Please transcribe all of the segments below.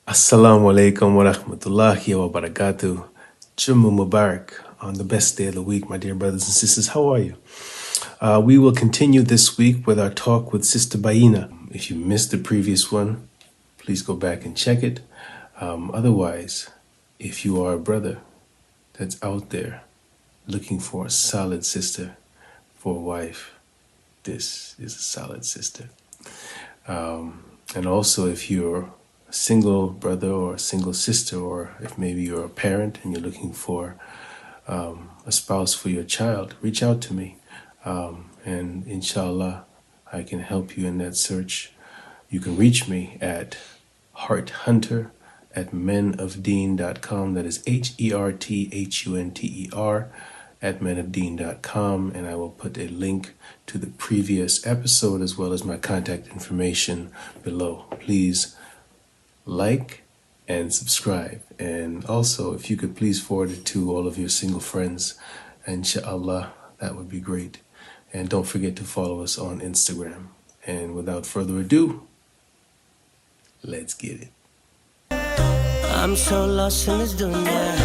Assalamu alaikum wa rahmatullahi wa barakatuh. Jumma Mubarak on the best day of the week, my dear brothers and sisters. How are you? We will continue this week with our talk with Sister Baiyinah. If you missed the previous one, please go back and check it. Otherwise, if you are a brother that's out there looking for a solid sister for a wife, this is a solid sister. And also, if you're a single brother or a single sister, or if maybe you're a parent and you're looking for a spouse for your child, reach out to me. And inshallah, I can help you in that search. You can reach me at hearthunter@menofdeen.com. That is HERTHUNTER at menofdeen.com. And I will put a link to the previous episode as well as my contact information below. Please like and subscribe. And also, if you could please forward it to all of your single friends, inshallah, that would be great. And don't forget to follow us on Instagram. And without further ado, let's get it. I'm so lost in this dunya, but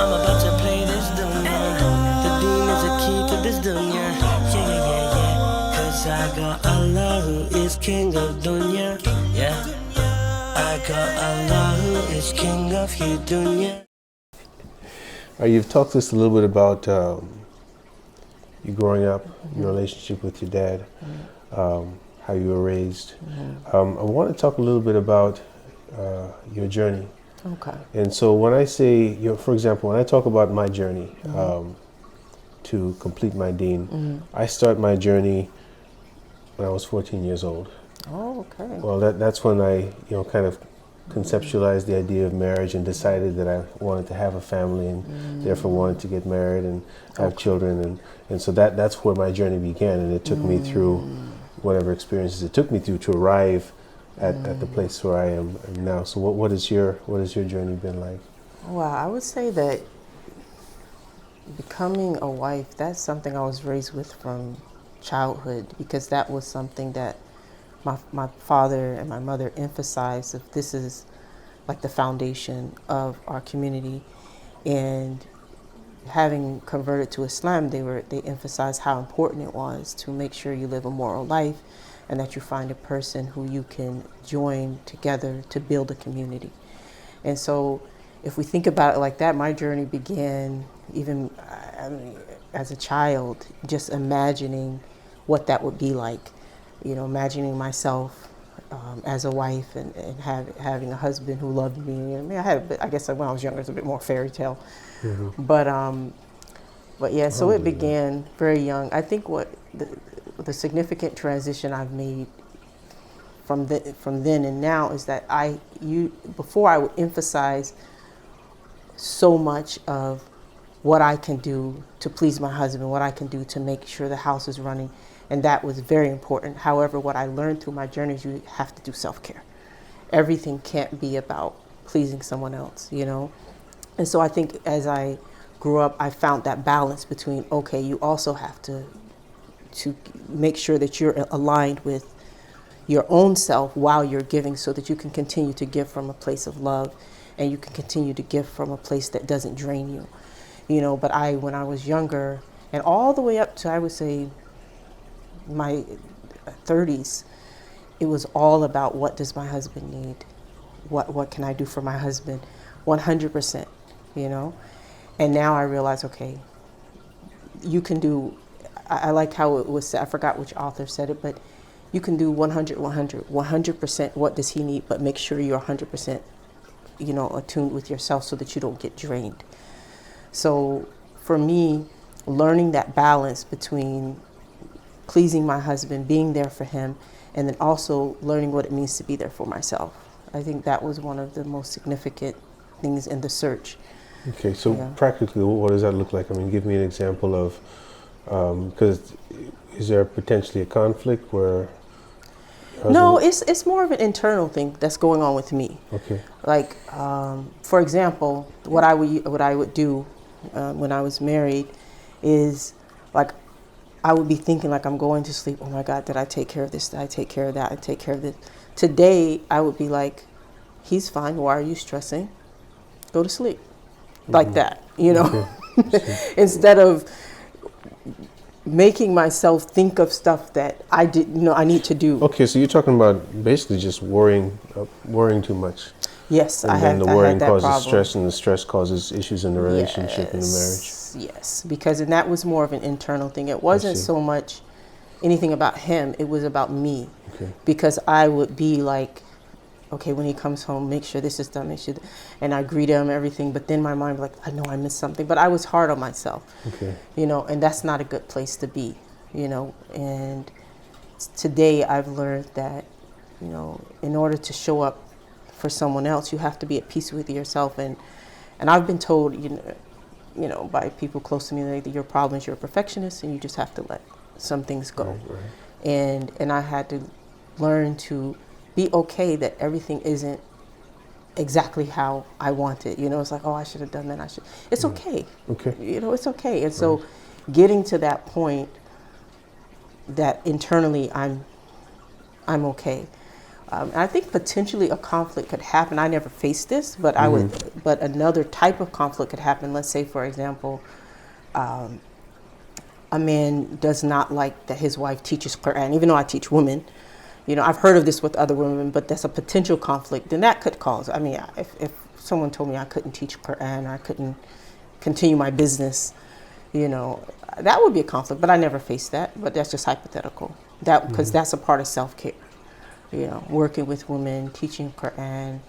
I'm about to play this dunya. The deen is a key to this dunya. Yeah. Cause I got Allah who is king of dunya. Yeah. I got Allah who is king of you dunya. You've talked to us a little bit about you growing up, your relationship with your dad, how you were raised. I want to talk a little bit about your journey. Okay. And so when I say, for example, when I talk about my journey to complete my deen, I start my journey when I was 14 years old. Oh, okay. Well, that's when I, kind of conceptualized the idea of marriage and decided that I wanted to have a family and therefore wanted to get married and have children. And so that's where my journey began. And it took me through whatever experiences it took me through to arrive at the place where I am now. So what is your journey been like? Well, I would say that becoming a wife, that's something I was raised with from childhood, because that was something that my father and my mother emphasized, that this is like the foundation of our community. And having converted to Islam, they emphasized how important it was to make sure you live a moral life and that you find a person who you can join together to build a community. And so if we think about it like that, my journey began even as a child, just imagining what that would be like. Imagining myself as a wife and having a husband who loved me. I mean, I guess when I was younger, it's a bit more fairy tale. But yeah, so it began very young. I think what the significant transition I've made from then and now is that before I would emphasize so much of what I can do to please my husband, what I can do to make sure the house is running. And that was very important. However, what I learned through my journey is you have to do self-care. Everything can't be about pleasing someone else, And so I think as I grew up, I found that balance between, okay, you also have to make sure that you're aligned with your own self while you're giving, so that you can continue to give from a place of love and you can continue to give from a place that doesn't drain you. But when I was younger and all the way up to, I would say, my 30s, it was all about, what does my husband need? What can I do for my husband? 100%, And now I realize, okay, you can do, I like how it was said, I forgot which author said it, but you can do 100%, what does he need, but make sure you're 100%, attuned with yourself so that you don't get drained. So for me, learning that balance between pleasing my husband, being there for him, and then also learning what it means to be there for myself. I think that was one of the most significant things in the search. Okay, so practically, what does that look like? I mean, give me an example of, because is there potentially a conflict where? No, it's more of an internal thing that's going on with me. Okay. Like, for example, what I would do when I was married is, like, I would be thinking, like, I'm going to sleep, oh my God, did I take care of this? Did I take care of that? I take care of this. Today, I would be like, he's fine. Why are you stressing? Go to sleep. Like that, you know, instead of making myself think of stuff that I didn't know I need to do. Okay, so you're talking about basically just worrying too much. Yes, And I then had, the I worrying had that causes problem. stress, and the stress causes issues in the relationship and the marriage. Yes, because and that was more of an internal thing. It wasn't see. so much anything about him. It was about me. Okay. Because I would be like, okay, when he comes home, make sure this is done, make sure, and I greet him, everything. But then my mind was like, I know I missed something. But I was hard on myself, Okay. you know, and that's not a good place to be, you know. And today I've learned that, you know, in order to show up for someone else, you have to be at peace with yourself. And I've been told, you know, by people close to me, like, your problem is you're a perfectionist and you just have to let some things go. Right. And I had to learn to be okay that everything isn't exactly how I want it. You know, it's like, oh, I should have done that. It's okay. Okay. You know, it's okay. And so getting to that point that internally I'm okay. And I think potentially a conflict could happen. I never faced this, but I would. But another type of conflict could happen. Let's say, for example, a man does not like that his wife teaches Quran, even though I teach women. You know, I've heard of this with other women, but that's a potential conflict. Then that could cause. I mean, if someone told me I couldn't teach Quran, I couldn't continue my business, you know, that would be a conflict. But I never faced that. But that's just hypothetical. That because that's a part of self-care. You know, working with women, teaching Quran,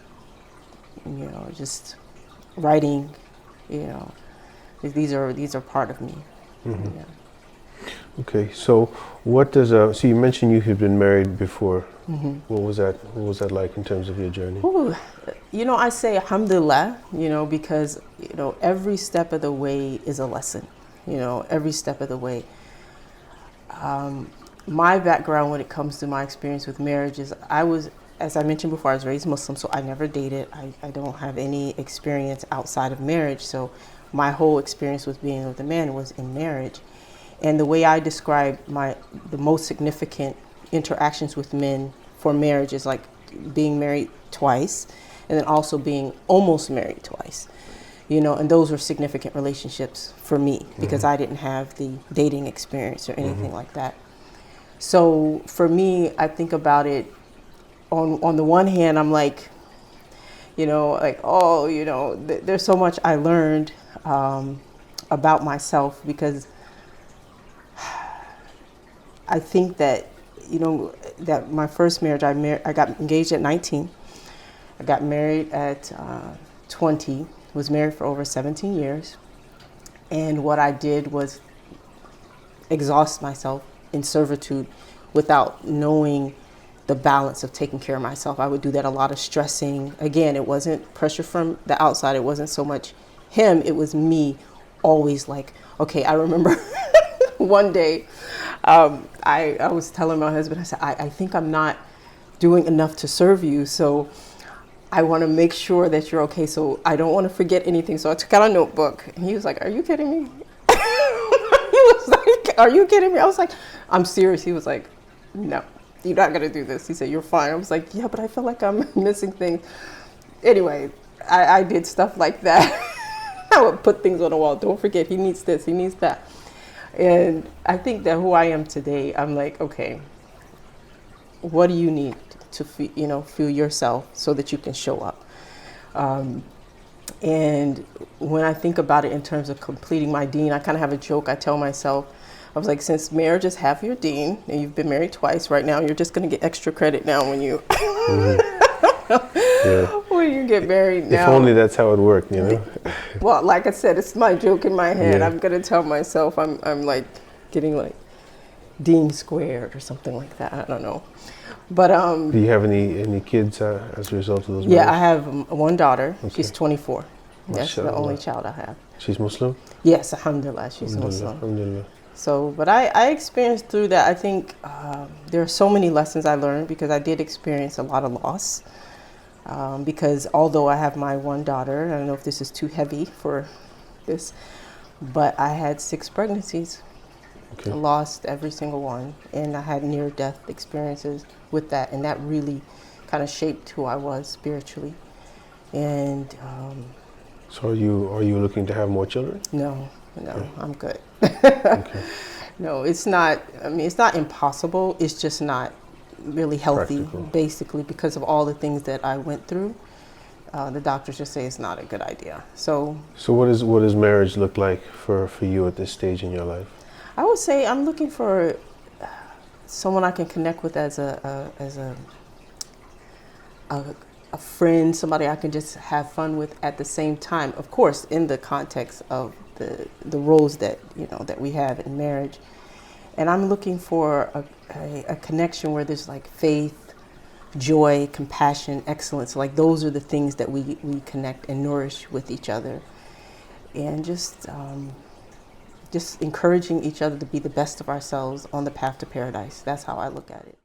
you know, just writing, you know, these are part of me. Yeah. Okay, so what does so you mentioned you had been married before. What was that like in terms of your journey? Ooh, you know, I say alhamdulillah, you know, because, you know, every step of the way is a lesson, you know, every step of the way. My background when it comes to my experience with marriage is as I mentioned before, I was raised Muslim, so I never dated. I don't have any experience outside of marriage. So my whole experience with being with a man was in marriage. And the way I describe the most significant interactions with men for marriage is like being married twice and then also being almost married twice. You know, and those were significant relationships for me because I didn't have the dating experience or anything like that. So for me, I think about it on the one hand, I'm like, you know, like, oh, you know, there's so much I learned about myself because I think that, you know, that my first marriage, I got engaged at 19. I got married at 20, was married for over 17 years. And what I did was exhaust myself in servitude without knowing the balance of taking care of myself. I would do that, a lot of stressing. Again, it wasn't pressure from the outside. It wasn't so much him. It was me always like, okay, I remember one day I was telling my husband, I said, I think I'm not doing enough to serve you. So I want to make sure that you're okay. So I don't want to forget anything. So I took out a notebook and he was like, are you kidding me? He was like, are you kidding me? I was like, I'm serious. He was like, no, you're not going to do this. He said, you're fine. I was like, yeah, but I feel like I'm missing things. Anyway, I did stuff like that. I would put things on the wall. Don't forget, he needs this, he needs that. And I think that who I am today, I'm like, okay, what do you need to feel yourself so that you can show up? And when I think about it in terms of completing my deen, I kind of have a joke. I tell myself, I was like, since marriage is half your deen, and you've been married twice right now, you're just going to get extra credit now when you when you get married now. If only that's how it worked, you know? Well, like I said, it's my joke in my head. Yeah. I'm going to tell myself I'm like getting like Dean squared or something like that. I don't know. But do you have any kids as a result of those yeah, marriages? I have one daughter. Okay. She's 24. That's the Mashallah. only child I have. She's Muslim? Yes, alhamdulillah, she's Muslim. Alhamdulillah. So, but I experienced through that, I think there are so many lessons I learned because I did experience a lot of loss. Because although I have my one daughter, I don't know if this is too heavy for this, but I had 6 pregnancies. Okay. I lost every single one, and I had near-death experiences with that, and that really kind of shaped who I was spiritually. And So are you looking to have more children? no, Okay. I'm good. Okay. No, it's not, I mean, it's not impossible. It's just not really healthy, Practical. basically, because of all the things that I went through. The doctors just say it's not a good idea. So So what does marriage look like for you at this stage in your life? I would say I'm looking for someone I can connect with as a friend, somebody I can just have fun with at the same time. Of course, in the context of the roles that that we have in marriage, and I'm looking for a connection where there's like faith, joy, compassion, excellence. Like those are the things that we connect and nourish with each other, and just encouraging each other to be the best of ourselves on the path to paradise. That's how I look at it.